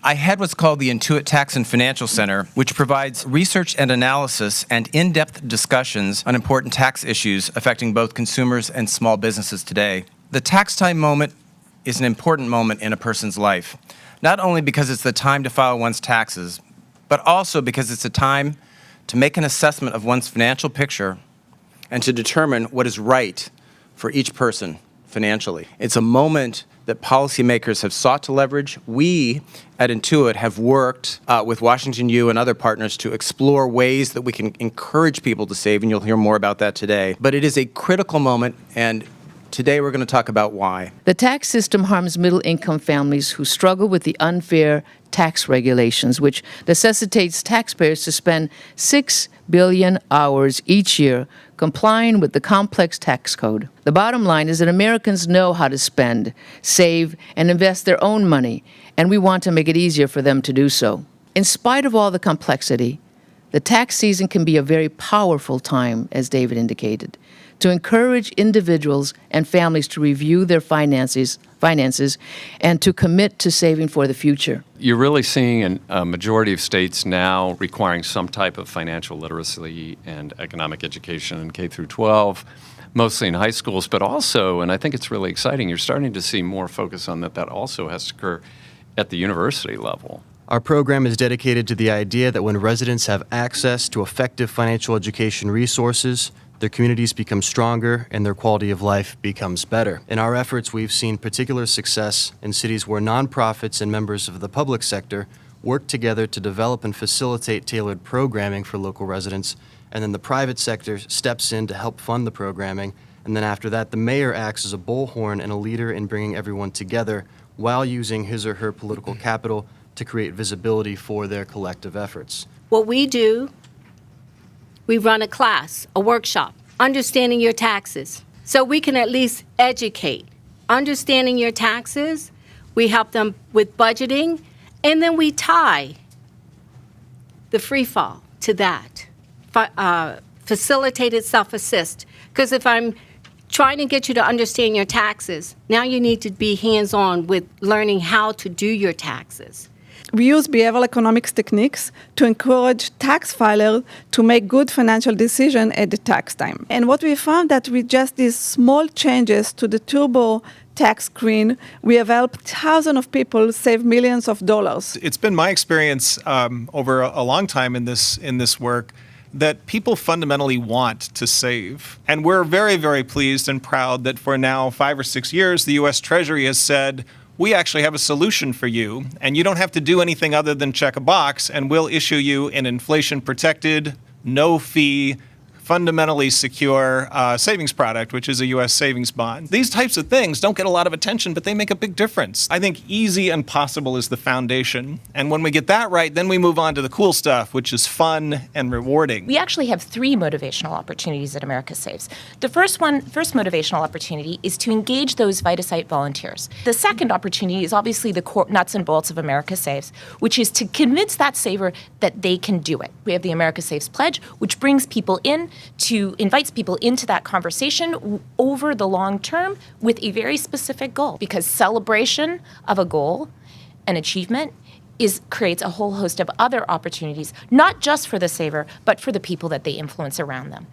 I head what's called the Intuit Tax and Financial Center, which provides research and analysis and in-depth discussions on important tax issues affecting both consumers and small businesses today. The tax time moment is an important moment in a person's life, not only because it's the time to file one's taxes, but also because it's a time to make an assessment of one's financial picture and to determine what is right for each person financially. It's a moment that policymakers have sought to leverage. We at Intuit have worked with Washington U and other partners to explore ways that we can encourage people to save, and you'll hear more about that today. But it is a critical moment, and today we're going to talk about why. The tax system harms middle-income families who struggle with the unfair tax regulations, which necessitates taxpayers to spend 6 billion hours each year complying with the complex tax code. The bottom line is that Americans know how to spend, save, and invest their own money, and we want to make it easier for them to do so. In spite of all the complexity, the tax season can be a very powerful time, as David indicated, to encourage individuals and families to review their finances and to commit to saving for the future. You're really seeing a majority of states now requiring some type of financial literacy and economic education in K through 12, mostly in high schools, but also, and I think it's really exciting, you're starting to see more focus on that also has to occur at the university level. Our program is dedicated to the idea that when residents have access to effective financial education resources, their communities become stronger and their quality of life becomes better. In our efforts, we've seen particular success in cities where nonprofits and members of the public sector work together to develop and facilitate tailored programming for local residents, and then the private sector steps in to help fund the programming, and then after that, the mayor acts as a bullhorn and a leader in bringing everyone together while using his or her political capital to create visibility for their collective efforts. What we do, we run a class, a workshop, understanding your taxes. So we can at least educate. Understanding your taxes, we help them with budgeting, and then we tie the free fall to that. Facilitated self-assist. Because if I'm trying to get you to understand your taxes, now you need to be hands-on with learning how to do your taxes. We use behavioral economics techniques to encourage tax filers to make good financial decisions at the tax time. And what we found that with just these small changes to the Turbo tax screen, we have helped thousands of people save millions of dollars. It's been my experience over a long time in this work that people fundamentally want to save. And we're very, very pleased and proud that for now 5 or 6 years, the U.S. Treasury has said, we actually have a solution for you, and you don't have to do anything other than check a box, and we'll issue you an inflation-protected, no-fee, fundamentally secure savings product, which is a U.S. savings bond. These types of things don't get a lot of attention, but they make a big difference. I think easy and possible is the foundation. And when we get that right, then we move on to the cool stuff, which is fun and rewarding. We actually have 3 motivational opportunities at America Saves. The first motivational opportunity is to engage those VitaSite volunteers. The second opportunity is obviously the core nuts and bolts of America Saves, which is to convince that saver that they can do it. We have the America Saves Pledge, which brings people in invites people into that conversation over the long term with a very specific goal, because celebration of a goal and achievement creates a whole host of other opportunities, not just for the saver, but for the people that they influence around them.